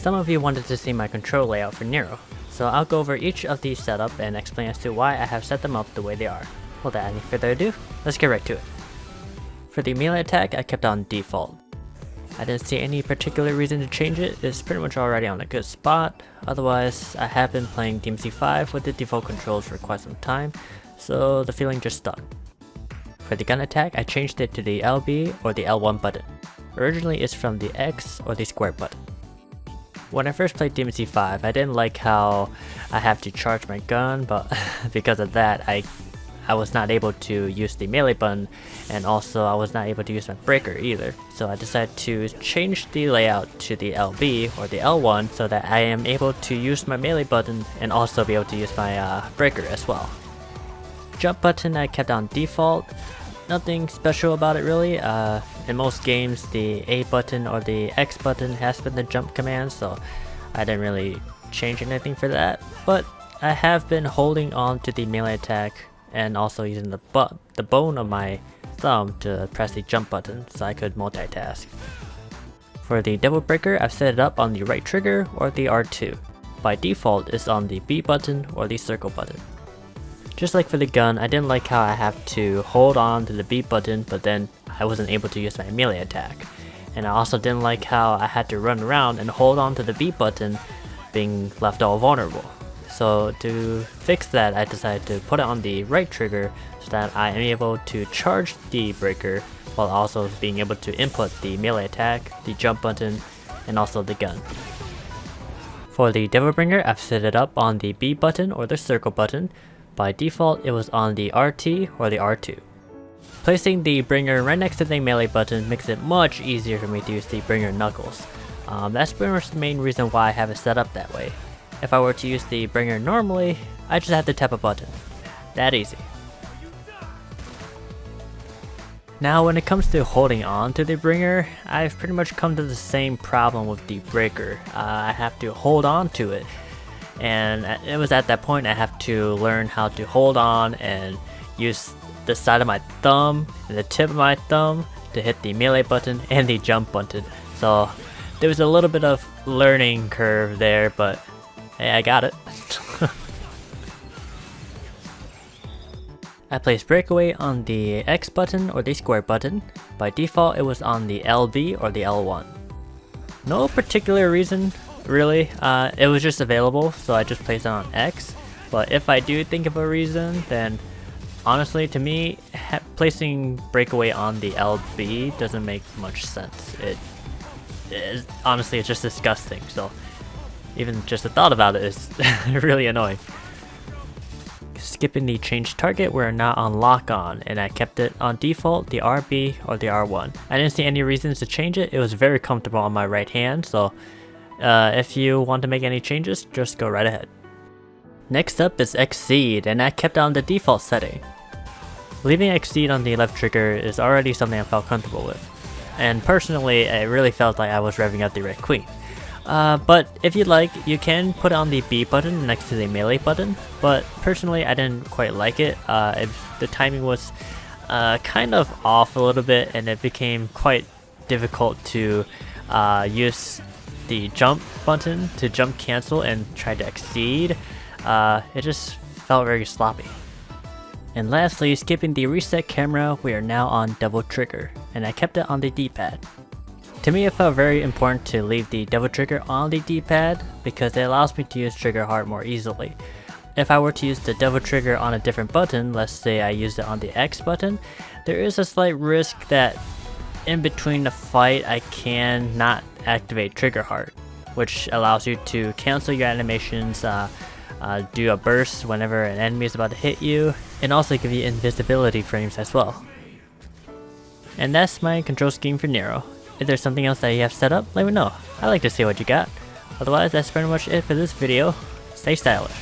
Some of you wanted to see my control layout for Nero, so I'll go over each of these setup and explain as to why I have set them up the way they are. Without any further ado, let's get right to it. For the melee attack, I kept on default. I didn't see any particular reason to change it, it's pretty much already on a good spot. Otherwise, I have been playing DMC 5 with the default controls for quite some time, so the feeling just stuck. For the gun attack, I changed it to the LB or the L1 button. Originally it's from the X or the square button. When I first played DMC 5, I didn't like how I have to charge my gun, but because of that, I was not able to use the melee button, and also I was not able to use my breaker either. So I decided to change the layout to the LB or the L1 so that I am able to use my melee button and also be able to use my breaker as well. Jump button I kept on default. Nothing special about it really. In most games the A button or the X button has been the jump command, so I didn't really change anything for that. But I have been holding on to the melee attack and also using the bone of my thumb to press the jump button so I could multitask. For the double breaker, I've set it up on the right trigger or the R2. By default it's on the B button or the circle button. Just like for the gun, I didn't like how I have to hold on to the B button, but then I wasn't able to use my melee attack. And I also didn't like how I had to run around and hold on to the B button, being left all vulnerable. So to fix that, I decided to put it on the right trigger so that I am able to charge the breaker while also being able to input the melee attack, the jump button, and also the gun. For the Devil Bringer, I've set it up on the B button or the circle button. By default, it was on the RT or the R2. Placing the bringer right next to the melee button makes it much easier for me to use the bringer knuckles. That's pretty much the main reason why I have it set up that way. If I were to use the bringer normally, I just have to tap a button. That easy. Now when it comes to holding on to the bringer, I've pretty much come to the same problem with the breaker. I have to hold on to it. And it was at that point I have to learn how to hold on and use the side of my thumb and the tip of my thumb to hit the melee button and the jump button. So there was a little bit of learning curve there, but hey, I got it. I placed Breakaway on the X button or the square button. By default it was on the LB or the L1. No particular reason really, it was just available, so I just placed it on X. But if I do think of a reason, then honestly to me placing Breakaway on the LB doesn't make much sense. Honestly it's just disgusting, so even just the thought about it is really annoying. Skipping the change target, we're now on lock on, and I kept it on default, the RB or the R1. I didn't see any reasons to change it. It was very comfortable on my right hand, so if you want to make any changes, just go right ahead. Next up is Exceed, and I kept on the default setting. Leaving Exceed on the left trigger is already something I felt comfortable with, and personally it really felt like I was revving up the Red Queen. But if you'd like, you can put it on the B button next to the melee button, but personally I didn't quite like it. The timing was kind of off a little bit, and it became quite difficult to use the jump button to jump cancel and try to exceed. It just felt very sloppy. And lastly, skipping the reset camera, we are now on double trigger, and I kept it on the D-pad. To me it felt very important to leave the double trigger on the D-pad because it allows me to use trigger hard more easily. If I were to use the double trigger on a different button, let's say I used it on the X button, there is a slight risk that in between the fight I can not activate trigger hard, which allows you to cancel your animations, do a burst whenever an enemy is about to hit you, and also give you invisibility frames as well. And that's my control scheme for Nero. If there's something else that you have set up, let me know. I like to see what you got. Otherwise, that's pretty much it for this video. Stay stylish.